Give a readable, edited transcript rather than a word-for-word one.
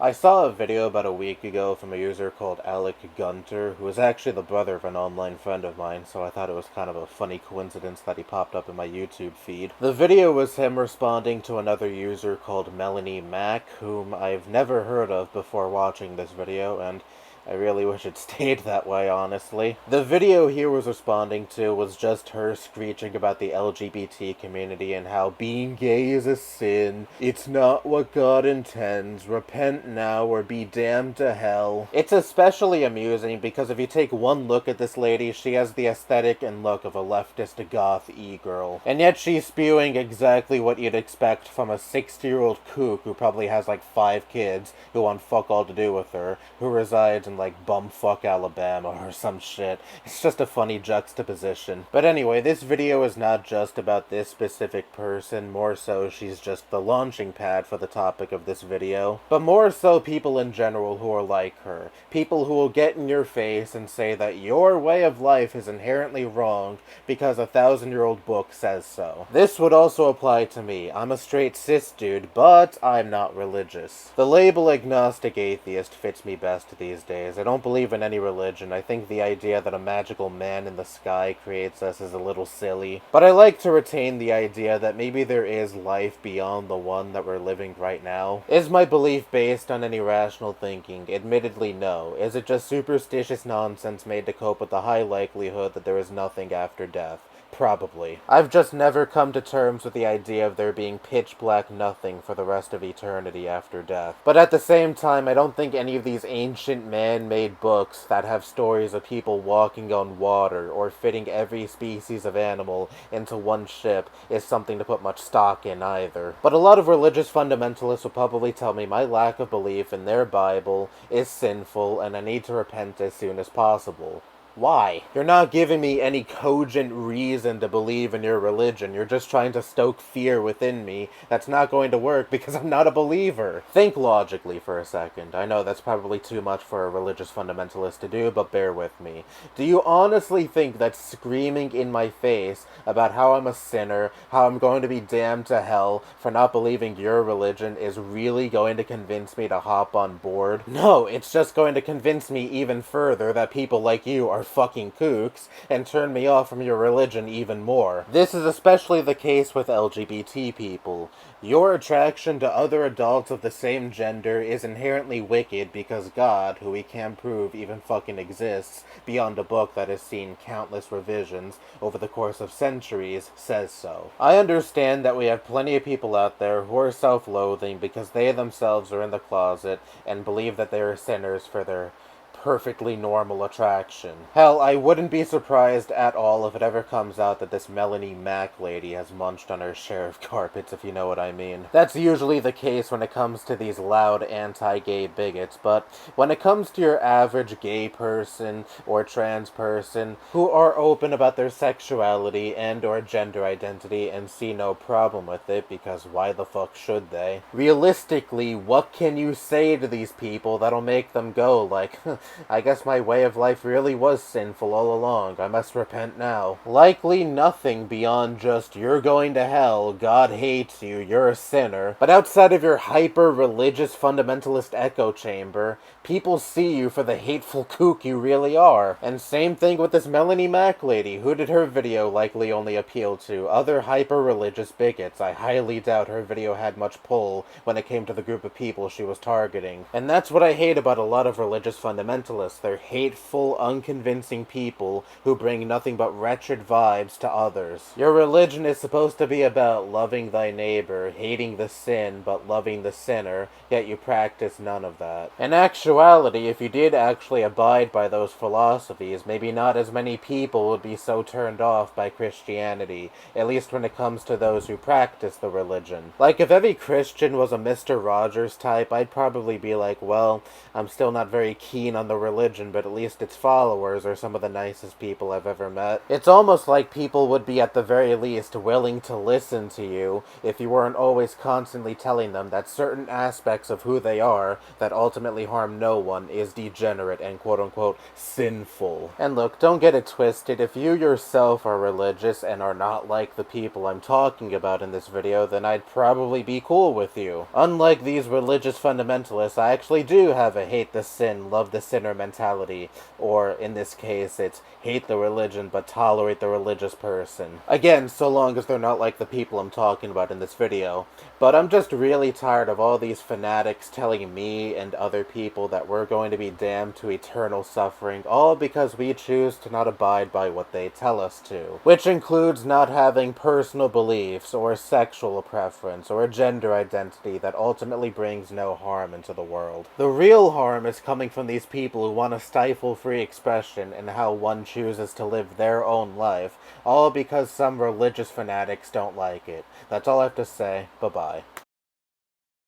I saw a video about a week ago from a user called Alec Gunter, who is actually the brother of an online friend of mine, so I thought it was kind of a funny coincidence that he popped up in my YouTube feed. The video was him responding to another user called Melanie Mack, whom I've never heard of before watching this video, and I really wish it stayed that way, honestly. The video he was responding to was just her screeching about the LGBT community and how being gay is a sin, it's not what God intends, repent now or be damned to hell. It's especially amusing because if you take one look at this lady, she has the aesthetic and look of a leftist goth e-girl. And yet she's spewing exactly what you'd expect from a 60-year-old kook who probably has like 5 kids who want fuck all to do with her, who resides in like bumfuck Alabama or some shit. It's just a funny juxtaposition. But anyway, this video is not just about this specific person, more so she's just the launching pad for the topic of this video. But more so people in general who are like her. People who will get in your face and say that your way of life is inherently wrong because a 1,000-year-old book says so. This would also apply to me. I'm a straight cis dude, but I'm not religious. The label agnostic atheist fits me best these days. I don't believe in any religion. I think the idea that a magical man in the sky creates us is a little silly. But I like to retain the idea that maybe there is life beyond the one that we're living right now. Is my belief based on any rational thinking? Admittedly, no. Is it just superstitious nonsense made to cope with the high likelihood that there is nothing after death? Probably. I've just never come to terms with the idea of there being pitch black nothing for the rest of eternity after death. But at the same time, I don't think any of these ancient man-made books that have stories of people walking on water or fitting every species of animal into one ship is something to put much stock in either. But a lot of religious fundamentalists will probably tell me my lack of belief in their Bible is sinful and I need to repent as soon as possible. Why? You're not giving me any cogent reason to believe in your religion. You're just trying to stoke fear within me that's not going to work because I'm not a believer. Think logically for a second. I know that's probably too much for a religious fundamentalist to do, but bear with me. Do you honestly think that screaming in my face about how I'm a sinner, how I'm going to be damned to hell for not believing your religion is really going to convince me to hop on board? No, it's just going to convince me even further that people like you are fucking kooks and turn me off from your religion even more. This is especially the case with LGBT people. Your attraction to other adults of the same gender is inherently wicked because God, who we can't prove even fucking exists beyond a book that has seen countless revisions over the course of centuries, says so. I understand that we have plenty of people out there who are self-loathing because they themselves are in the closet and believe that they are sinners for their perfectly normal attraction. Hell, I wouldn't be surprised at all if it ever comes out that this Melanie Mack lady has munched on her share of carpets, if you know what I mean. That's usually the case when it comes to these loud anti-gay bigots, but when it comes to your average gay person or trans person who are open about their sexuality and or gender identity and see no problem with it, because why the fuck should they? Realistically, what can you say to these people that'll make them go like, I guess my way of life really was sinful all along. I must repent now. Likely nothing beyond just, you're going to hell, God hates you, you're a sinner. But outside of your hyper-religious fundamentalist echo chamber, people see you for the hateful kook you really are. And same thing with this Melanie Mack lady. Who did her video likely only appeal to? Other hyper-religious bigots. I highly doubt her video had much pull when it came to the group of people she was targeting. And that's what I hate about a lot of religious fundamentalists. They're hateful, unconvincing people who bring nothing but wretched vibes to others. Your religion is supposed to be about loving thy neighbor, hating the sin, but loving the sinner, yet you practice none of that. In actuality, if you did actually abide by those philosophies, maybe not as many people would be so turned off by Christianity, at least when it comes to those who practice the religion. Like, if every Christian was a Mr. Rogers type, I'd probably be like, well, I'm still not very keen on the the religion, but at least its followers are some of the nicest people I've ever met. It's almost like people would be at the very least willing to listen to you if you weren't always constantly telling them that certain aspects of who they are that ultimately harm no one is degenerate and quote-unquote sinful. And look, don't get it twisted, if you yourself are religious and are not like the people I'm talking about in this video, then I'd probably be cool with you. Unlike these religious fundamentalists, I actually do have a hate the sin, love the sinner mentality, or in this case, it's hate the religion but tolerate the religious person. Again, so long as they're not like the people I'm talking about in this video. But I'm just really tired of all these fanatics telling me and other people that we're going to be damned to eternal suffering, all because we choose to not abide by what they tell us to. Which includes not having personal beliefs, or sexual preference, or a gender identity that ultimately brings no harm into the world. The real harm is coming from these people who want to stifle free expression and how one chooses to live their own life, all because some religious fanatics don't like it. That's all I have to say. Bye-bye.